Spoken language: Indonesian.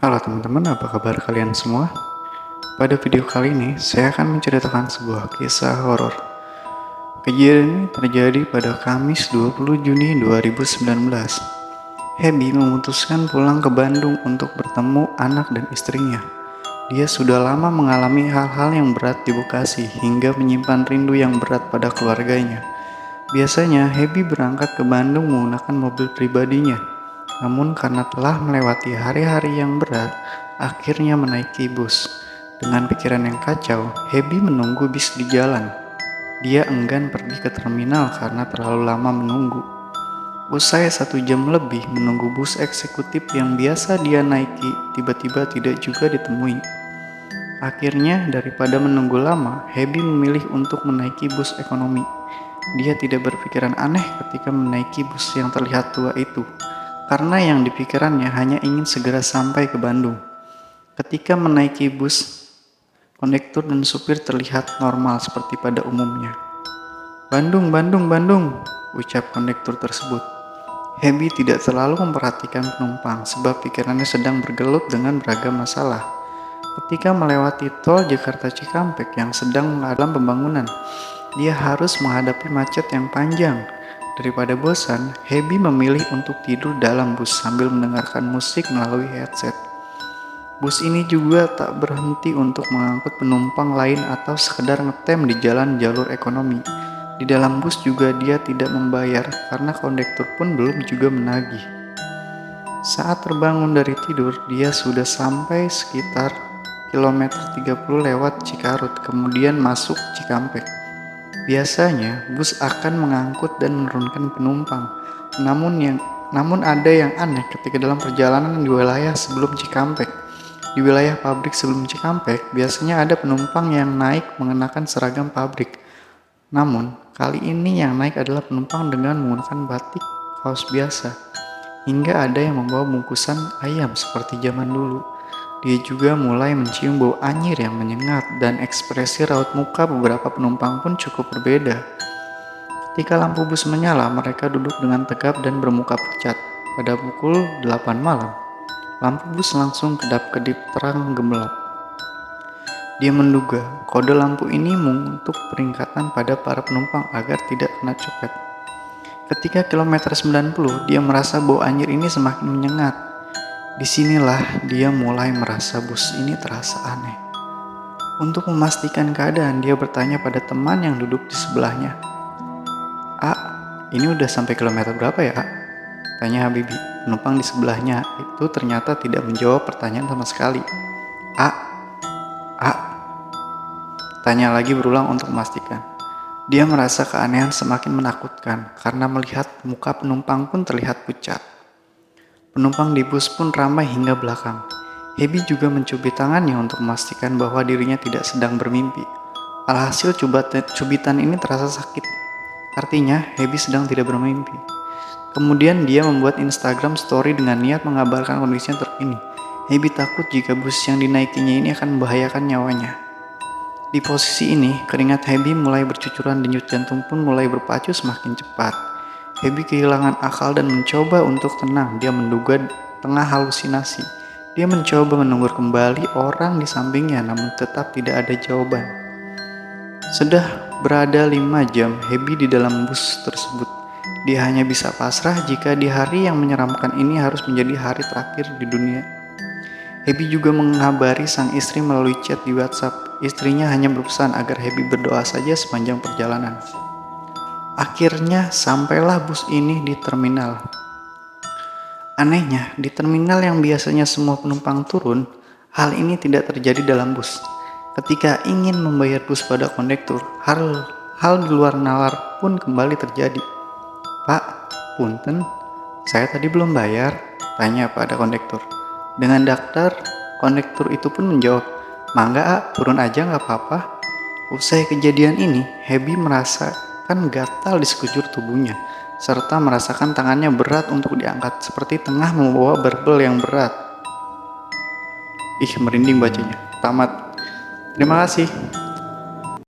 Halo teman-teman, apa kabar kalian semua? Pada video kali ini, saya akan menceritakan sebuah kisah horor. Kejadian ini terjadi pada Kamis 20 Juni 2019. Happy memutuskan pulang ke Bandung untuk bertemu anak dan istrinya. Dia sudah lama mengalami hal-hal yang berat di Bekasi hingga menyimpan rindu yang berat pada keluarganya. Biasanya, Happy berangkat ke Bandung menggunakan mobil pribadinya. Namun karena telah melewati hari-hari yang berat, akhirnya menaiki bus. Dengan pikiran yang kacau, Happy menunggu bis di jalan. Dia enggan pergi ke terminal karena terlalu lama menunggu. Usai 1 jam lebih menunggu bus eksekutif yang biasa dia naiki, tiba-tiba tidak juga ditemui. Akhirnya, daripada menunggu lama, Happy memilih untuk menaiki bus ekonomi. Dia tidak berpikiran aneh ketika menaiki bus yang terlihat tua itu, karena yang dipikirannya hanya ingin segera sampai ke Bandung. Ketika menaiki bus, kondektur dan supir terlihat normal seperti pada umumnya. "Bandung, Bandung, Bandung," ucap kondektur tersebut. Happy tidak terlalu memperhatikan penumpang sebab pikirannya sedang bergelut dengan beragam masalah. Ketika melewati tol Jakarta Cikampek yang sedang mengalami pembangunan, dia harus menghadapi macet yang panjang. Daripada bosan, Happy memilih untuk tidur dalam bus sambil mendengarkan musik melalui headset. Bus ini juga tak berhenti untuk mengangkut penumpang lain atau sekedar ngetem di jalan jalur ekonomi. Di dalam bus juga dia tidak membayar karena kondektur pun belum juga menagih. Saat terbangun dari tidur, dia sudah sampai sekitar kilometer 30 lewat Cikarut, kemudian masuk Cikampek. Biasanya, bus akan mengangkut dan menurunkan penumpang. Namun ada yang aneh ketika dalam perjalanan di wilayah sebelum Cikampek. Di wilayah pabrik sebelum Cikampek, biasanya ada penumpang yang naik mengenakan seragam pabrik. Namun, kali ini yang naik adalah penumpang dengan menggunakan batik kaos biasa. Hingga ada yang membawa bungkusan ayam seperti zaman dulu. Dia juga mulai mencium bau anyir yang menyengat dan ekspresi raut muka beberapa penumpang pun cukup berbeda. Ketika lampu bus menyala, mereka duduk dengan tegap dan bermuka pucat. Pada pukul 8 malam, lampu bus langsung kedap-kedip terang gemerlap. Dia menduga kode lampu ini untuk peringatan pada para penumpang agar tidak kena copet. Ketika kilometer 90, dia merasa bau anyir ini semakin menyengat. Disinilah dia mulai merasa bus ini terasa aneh. Untuk memastikan keadaan, dia bertanya pada teman yang duduk di sebelahnya. "A, ini udah sampai kilometer berapa ya, A?" tanya Habibie. Penumpang di sebelahnya itu ternyata tidak menjawab pertanyaan sama sekali. "A, A," tanya lagi berulang untuk memastikan. Dia merasa keanehan semakin menakutkan karena melihat muka penumpang pun terlihat pucat. Penumpang di bus pun ramai hingga belakang. Happy juga mencubit tangannya untuk memastikan bahwa dirinya tidak sedang bermimpi. Alhasil cubitan ini terasa sakit. Artinya, Happy sedang tidak bermimpi. Kemudian dia membuat Instagram story dengan niat mengabarkan kondisinya terkini. Happy takut jika bus yang dinaikinya ini akan membahayakan nyawanya. Di posisi ini, keringat Happy mulai bercucuran, denyut jantung pun mulai berpacu semakin cepat. Happy kehilangan akal dan mencoba untuk tenang. Dia menduga tengah halusinasi. Dia mencoba menegur kembali orang di sampingnya, namun tetap tidak ada jawaban. Sudah berada 5 jam Happy di dalam bus tersebut. Dia hanya bisa pasrah jika di hari yang menyeramkan ini harus menjadi hari terakhir di dunia. Happy juga mengabari sang istri melalui chat di WhatsApp. Istrinya hanya berpesan agar Happy berdoa saja sepanjang perjalanan. Akhirnya sampailah bus ini di terminal. Anehnya, di terminal yang biasanya semua penumpang turun, hal ini tidak terjadi dalam bus. Ketika ingin membayar bus pada kondektur, hal di luar nalar pun kembali terjadi. "Pak, punten, saya tadi belum bayar," tanya pada kondektur. Dengan datar, kondektur itu pun menjawab, "Mangga, A, turun aja nggak apa-apa." Usai kejadian ini, Happy merasakan gatal di sekujur tubuhnya, serta merasakan tangannya berat untuk diangkat, seperti tengah membawa barbel yang berat. Merinding bacanya. Tamat. Terima kasih.